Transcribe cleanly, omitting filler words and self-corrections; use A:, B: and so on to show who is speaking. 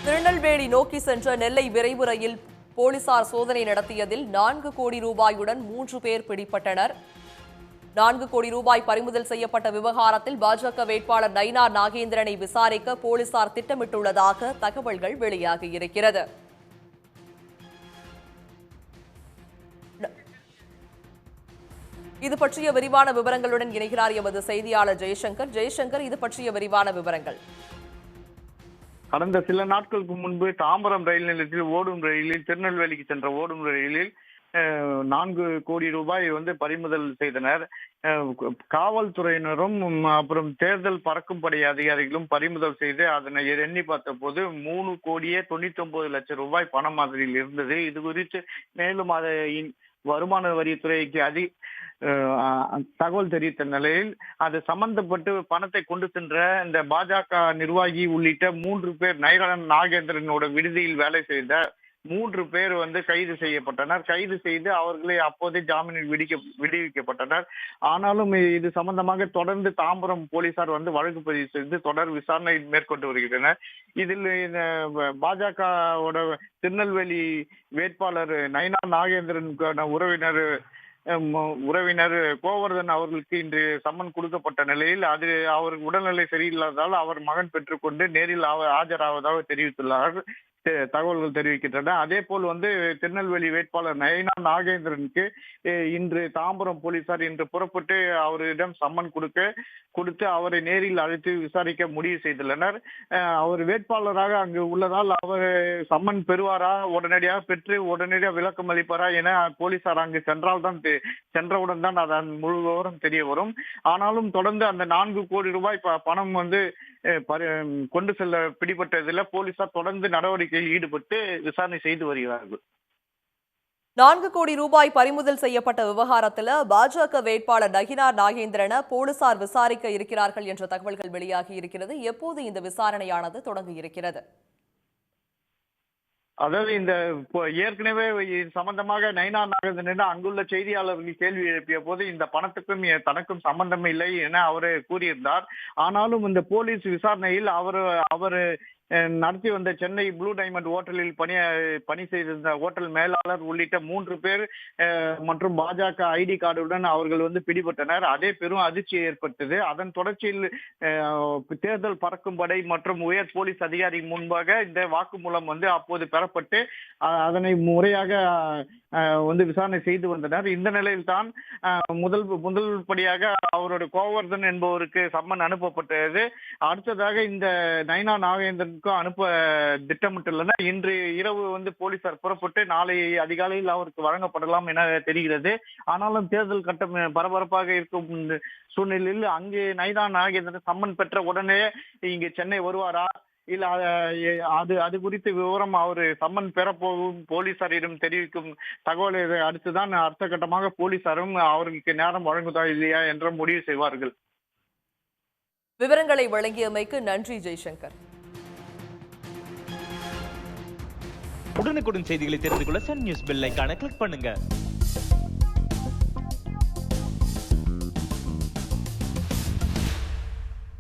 A: திருநெல்வேலி நோக்கி சென்ற நெல்லை விரைவு ரயில் போலீசார் சோதனை நடத்தியதில் 4 கோடி ரூபாயுடன் 3 பேர் பிடிபட்டனர். 4 கோடி ரூபாய் பறிமுதல் செய்யப்பட்ட விவகாரத்தில் பாஜக வேட்பாளர் நயினார் நாகேந்திரனை விசாரிக்க போலீசார் திட்டமிட்டுள்ளதாக தகவல்கள் வெளியாகியிருக்கிறது. இது பற்றிய விரிவான விவரங்களுடன் இணைகிறார் எமது செய்தியாளர் ஜெய்சங்கர். ஜெய்சங்கர், இது பற்றிய விரிவான விவரங்கள்.
B: கடந்த சில நாட்களுக்கு முன்பு தாம்பரம் ரயில் நிலையத்தில் ஓடும் ரயிலில் திருநெல்வேலிக்கு சென்ற ஓடும் ரயிலில் 4 கோடி ரூபாய் பறிமுதல் செய்தனர். காவல்துறையினரும் அப்புறம் தேர்தல் பறக்கும் படை அதிகாரிகளும் பறிமுதல் செய்து அதனை எண்ணி பார்த்த போது 3 கோடியே 99 லட்சம் ரூபாய் பணம் மாதிரியில் இருந்தது. இது குறித்து மேலும் அதை வருமான வரித்துறைக்கு தகவல் தெரிவித்த நிலையில் அது சம்பந்தப்பட்டு பணத்தை கொண்டு சென்ற இந்த பாஜக நிர்வாகி உள்ளிட்ட 3 பேர் நயினார் நாகேந்திரனோட விடுதியில் வேலை செய்த 3 பேர் கைது செய்யப்பட்டனர். கைது செய்து அவர்களை அப்போதே ஜாமீனில் விடுவிக்கப்பட்டனர். ஆனாலும் இது சம்பந்தமாக தொடர்ந்து தாம்பரம் போலீசார் வழக்கு பதிவு செய்து தொடர் விசாரணை மேற்கொண்டு வருகின்றனர். இதில் பாஜகவோட திருநெல்வேலி வேட்பாளர் நயினார் நாகேந்திரனுக்கான உறவினர் கோவர்தன் அவர்களுக்கு இன்று சம்மன் கொடுக்கப்பட்ட நிலையில் அவர் உடல்நிலை சரியில்லாததால் அவர் மகன் பெற்றுக்கொண்டு நேரில் ஆஜராவதாக தெரிவித்துள்ளார் தகவல்கள் தெரிவிக்கின்றன. அதே போல் திருநெல்வேலி வேட்பாளர் நயினார் நாகேந்திரனுக்கு இன்று தாம்பரம் போலீசார் இன்று புறப்பட்டு அவரிடம் சம்மன் கொடுத்து அவரை நேரில் அழைத்து விசாரிக்க முடிவு செய்துள்ளனர். அவர் வேட்பாளராக அங்கு உள்ளதால் அவர் சம்மன் பெறுவாரா, உடனடியாக பெற்று உடனடியாக விளக்கம் அளிப்பாரா என போலீசார் அங்கு சென்றவுடன் தான் அதன் முழு விவரம் தெரிய வரும். ஆனாலும் தொடர்ந்து அந்த 4 கோடி ரூபாய் பணம் கொண்டு செல்ல பிடிபட்டதில் போலீசார் தொடர்ந்து நடவடிக்கையில் ஈடுபட்டு விசாரணை செய்து வருகிறார்கள்.
A: 4 கோடி ரூபாய் பறிமுதல் செய்யப்பட்ட விவகாரத்தில் பாஜக வேட்பாளர் நயினார் நாகேந்திரனை போலீசார் விசாரிக்க இருக்கிறார்கள் என்ற தகவல்கள் வெளியாகி இருக்கிறது. எப்போது இந்த விசாரணையானது தொடங்க இருக்கிறது?
B: அதாவது ஏற்கனவே சம்பந்தமாக நயினார் நாகேந்திரன் அங்குள்ள செய்தியாளர்கள் கேள்வி எழுப்பிய போது இந்த பணத்துக்கும் தனக்கும் சம்பந்தம் இல்லை என அவர் கூறியிருந்தார். ஆனாலும் இந்த போலீஸ் விசாரணையில் அவர் நடத்தி வந்த சென்னை ப்ளூ டைமண்ட் ஹோட்டலில் பணி செய்திருந்த ஹோட்டல் மேலாளர் உள்ளிட்ட 3 பேர் மற்றும் பாஜக ஐடி கார்டுடன் அவர்கள் பிடிபட்டனர். அதே பெரும் அதிர்ச்சியை ஏற்பட்டது. அதன் தொடர்ச்சியில் தேர்தல் பறக்கும் படை மற்றும் உயர் போலீஸ் அதிகாரி முன்பாக இந்த வாக்குமூலம் அப்போது பெறப்பட்டு அதனை முறையாக விசாரணை செய்து வந்தனர். இந்த நிலையில் தான் முதல் படியாக அவரோட கோவர்தன் என்பவருக்கு சம்மன் அனுப்பப்பட்டது. அடுத்ததாக இந்த நயினார் நாகேந்திரன் அனுப்ப திட்டமிட்டுள்ளனர். இன்று இரவு போலீசார் புறப்பட்டு நாளை அதிகாலையில் அவருக்கு வழங்கப்படலாம் என தெரிகிறது. ஆனாலும் தேர்தல் கட்டம் பரபரப்பாக இருக்கும் சூழ்நிலையில் அங்கே நயினார் நாகேந்திரன் சம்மன் பெற்ற உடனே இங்கு சென்னை வருவாரா இல்ல அது குறித்த விவரம் அவர் சம்மன் பெறப்போகும் போலீசாரிடம் தெரிவிக்கும் தகவலை அடுத்துதான் அடுத்த கட்டமாக போலீசாரும் அவருக்கு நேரம் வழங்குதா இல்லையா என்ற முடிவு செய்வார்கள்.
A: விவரங்களை வழங்கியமைக்கு நன்றி ஜெய்சங்கர்.
C: உடனுக்குடன் செய்திகளை தெரிந்து கொள்ள சன் நியூஸ் பெல் ஐகானை கிளிக் பண்ணுங்க.